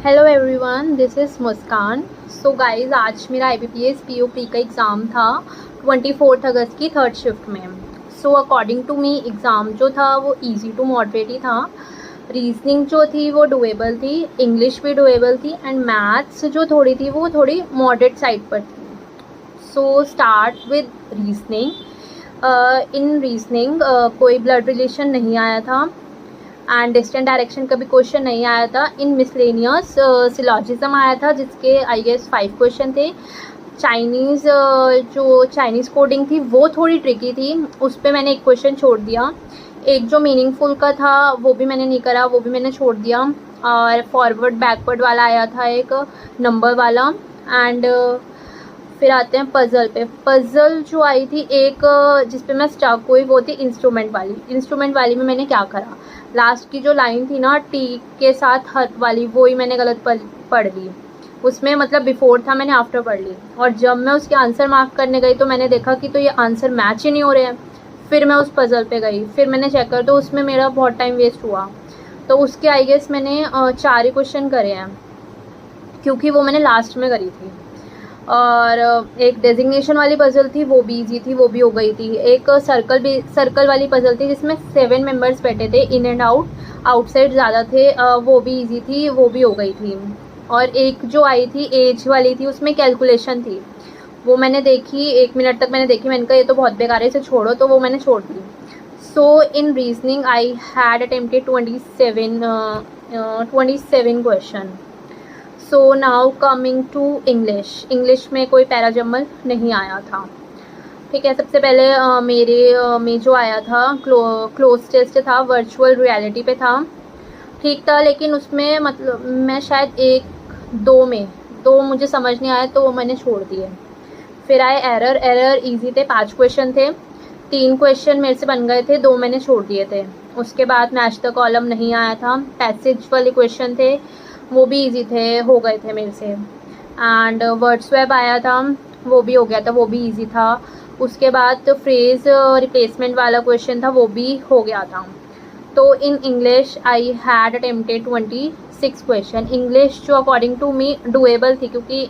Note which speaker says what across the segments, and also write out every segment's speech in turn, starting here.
Speaker 1: Hello everyone, this is Muskan. So guys, आज मेरा IBPS POP का एग्ज़ाम था 24 अगस्त की थर्ड शिफ्ट में। So according to me exam जो था वो इजी टू मॉडरेट ही था। रीजनिंग जो थी वो डुएबल थी, इंग्लिश भी डुएबल थी एंड मैथ्स जो थोड़ी थी वो थोड़ी मॉडरेट साइड पर थी। So start with reasoning. In reasoning कोई ब्लड रिलेशन नहीं आया था एंड डिस्टेंट डायरेक्शन का भी क्वेश्चन नहीं आया था। इन मिसलेनियस सिलॉजिज्म आया था जिसके आई गेस 5 क्वेश्चन थे। चाइनीज़ जो चाइनीज़ कोडिंग थी वो थोड़ी ट्रिकी थी, उस पर मैंने एक क्वेश्चन छोड़ दिया। एक जो मीनिंगफुल का था वो भी मैंने नहीं करा, वो भी मैंने छोड़ दिया। और फॉरवर्ड बैकवर्ड वाला आया था एक नंबर वाला। एंड फिर आते हैं पज़ल पे। पज़ल जो आई थी एक जिस पे मैं स्टक हुई वो थी इंस्ट्रूमेंट वाली। इंस्ट्रूमेंट वाली में मैंने क्या करा, लास्ट की जो लाइन थी ना टी के साथ हर्ट वाली, वो ही मैंने गलत पढ़ ली। उसमें मतलब बिफोर था, मैंने आफ्टर पढ़ ली। और जब मैं उसके आंसर मार्क करने गई तो मैंने देखा कि तो ये आंसर मैच ही नहीं हो रहे हैं। फिर मैं उस पज़ल पे गई, फिर मैंने चेक कर, तो उसमें मेरा बहुत टाइम वेस्ट हुआ। तो उसके आई गेस मैंने 4 ही क्वेश्चन करे हैं क्योंकि वो मैंने लास्ट में करी थी। और एक डेजिग्नेशन वाली पज़ल थी वो भी ईजी थी, वो भी हो गई थी। एक सर्कल वाली पज़ल थी जिसमें 7 मेंबर्स बैठे थे, इन एंड आउटसाइड ज़्यादा थे, वो भी ईजी थी, वो भी हो गई थी। और एक जो आई थी एज वाली थी, उसमें कैलकुलेशन थी, वो मैंने देखी, 1 मिनट तक मैंने देखी, मैंने कहा ये तो बहुत बेकार है, इसे छोड़ो, तो वो मैंने छोड़ दी। So in reasoning I had attempted 27 question. So now coming to English. English में कोई पैराजम्बल नहीं आया था। ठीक है, सबसे पहले मेरे में जो आया था क्लोज टेस्ट था, वर्चुअल रियलिटी पे था। ठीक था, लेकिन उसमें मतलब मैं शायद 1-2 में 2 मुझे समझ नहीं आया तो वो मैंने छोड़ दिए। फिर आए एरर ईजी थे, 5 क्वेश्चन थे, 3 क्वेश्चन मेरे से बन गए थे, 2 मैंने छोड़ दिए थे। उसके बाद मैच द कॉलम नहीं आया था। पैसेज वाले क्वेश्चन थे, वो भी इजी थे, हो गए थे मेरे से। एंड वर्ड्स वेब आया था, वो भी हो गया था, वो भी इजी था। उसके बाद फ्रेज रिप्लेसमेंट वाला क्वेश्चन था, वो भी हो गया था। तो in English I had attempted 26 question. English जो अकॉर्डिंग टू मी डुएबल थी क्योंकि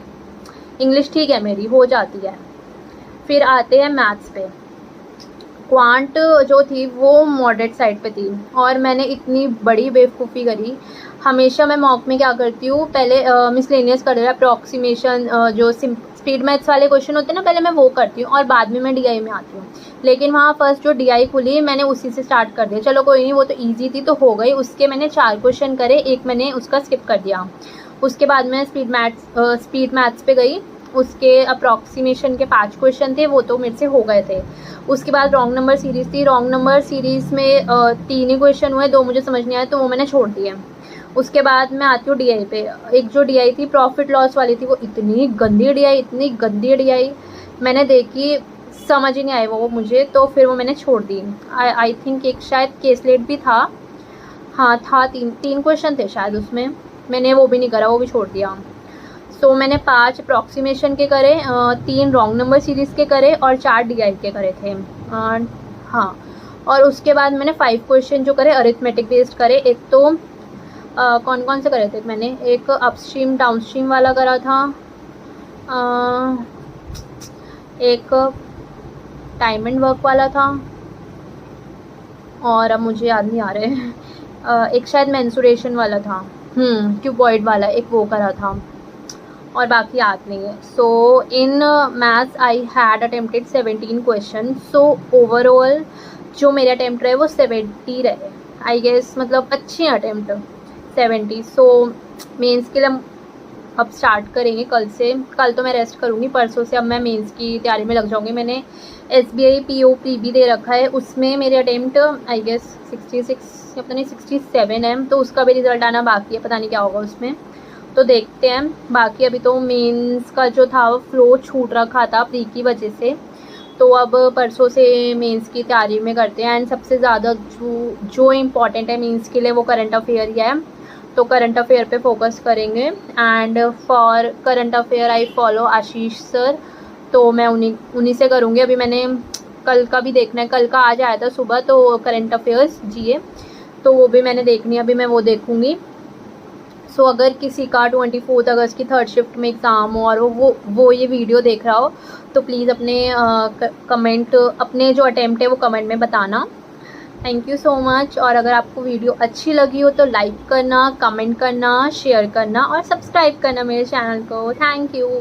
Speaker 1: इंग्लिश ठीक है मेरी, हो जाती है। फिर आते हैं मैथ्स पे। क्वांट जो थी वो मॉडरेट साइड पे थी और मैंने इतनी बड़ी बेवकूफ़ी करी। हमेशा मैं मॉक में क्या करती हूँ, पहले मिसलेनियस कर दिया, अप्रॉक्सीमेशन जो स्पीड मैथ्स वाले क्वेश्चन होते हैं ना, पहले मैं वो करती हूँ और बाद में मैं DI में आती हूँ। लेकिन वहाँ फर्स्ट जो DI खुली मैंने उसी से स्टार्ट कर दिया। चलो कोई नहीं, वो तो ईजी थी तो हो गई। उसके मैंने 4 क्वेश्चन करे, एक मैंने उसका स्किप कर दिया। उसके बाद मैं स्पीड मैथ्स पे गई। उसके अप्रॉक्सीमेशन के 5 क्वेश्चन थे, वो तो मेरे से हो गए थे। उसके बाद रॉन्ग नंबर सीरीज़ थी। रॉन्ग नंबर सीरीज़ में 3 ही क्वेश्चन हुए, 2 मुझे समझ नहीं आए तो वो मैंने छोड़ दिए। उसके बाद मैं आती हूँ DI पे। एक जो DI थी प्रॉफिट लॉस वाली थी, वो इतनी गंदी DI, इतनी गंदी DI मैंने देखी, समझ ही नहीं आई वो मुझे, तो फिर वो मैंने छोड़ दी। आई थिंक एक शायद केसलेट भी था, हाँ था, 3 क्वेश्चन थे शायद उसमें, मैंने वो भी नहीं करा, वो भी छोड़ दिया। सो मैंने 5 अप्रॉक्सीमेशन के करे, 3 रॉन्ग नंबर सीरीज़ के करे और 4 DI के करे थे। हाँ, और उसके बाद मैंने 5 क्वेश्चन जो करे अरिथमेटिक बेस्ड करे। एक तो कौन कौन से करे थे मैंने, एक अपस्ट्रीम डाउनस्ट्रीम वाला करा था, एक टाइम एंड वर्क वाला था, और अब मुझे याद नहीं आ रहे एक शायद मेंसुरेशन वाला था, क्यूबॉइड वाला एक, वो करा था, और बाकी याद नहीं है। So in maths I had attempted 17 question. So overall जो मेरे अटेम्प्ट रहे वो 70 रहे आई गेस, मतलब अच्छे अटेम्प्ट 70। सो मेंस के लिए हम अब स्टार्ट करेंगे कल से। कल तो मैं रेस्ट करूँगी, परसों से अब मैं मेंस की तैयारी में लग जाऊँगी। मैंने SBI POP भी दे रखा है, उसमें मेरे अटेम्प्ट आई गेस 66 या पता नहीं 67 है, तो उसका भी रिज़ल्ट आना बाकी है, पता नहीं क्या होगा उसमें, तो देखते हैं। बाकी अभी तो मेंस का जो था वो फ्लो छूट रखा था प्री की वजह से, तो अब परसों से मेंस की तैयारी में करते हैं। एंड सबसे ज़्यादा जो इम्पॉर्टेंट है मेंस के लिए वो करंट अफेयर ही है, तो करंट अफेयर पे फोकस करेंगे। And for current affair I follow Ashish sir, तो मैं उन्हीं से करूँगी। अभी मैंने कल का भी देखना है, कल का आज आया था सुबह तो करंट अफेयर्स GA, तो वो भी मैंने देखनी है, अभी मैं वो देखूँगी। सो अगर किसी का 24 अगस्त की 3rd शिफ्ट में एग्ज़ाम हो और वो ये वीडियो देख रहा हो तो प्लीज़ अपने कमेंट, अपने जो अटेम्प्ट है वो कमेंट में बताना। Thank you so much. और अगर आपको वीडियो अच्छी लगी हो तो लाइक करना, कमेंट करना, शेयर करना और सब्सक्राइब करना मेरे चैनल को। Thank you.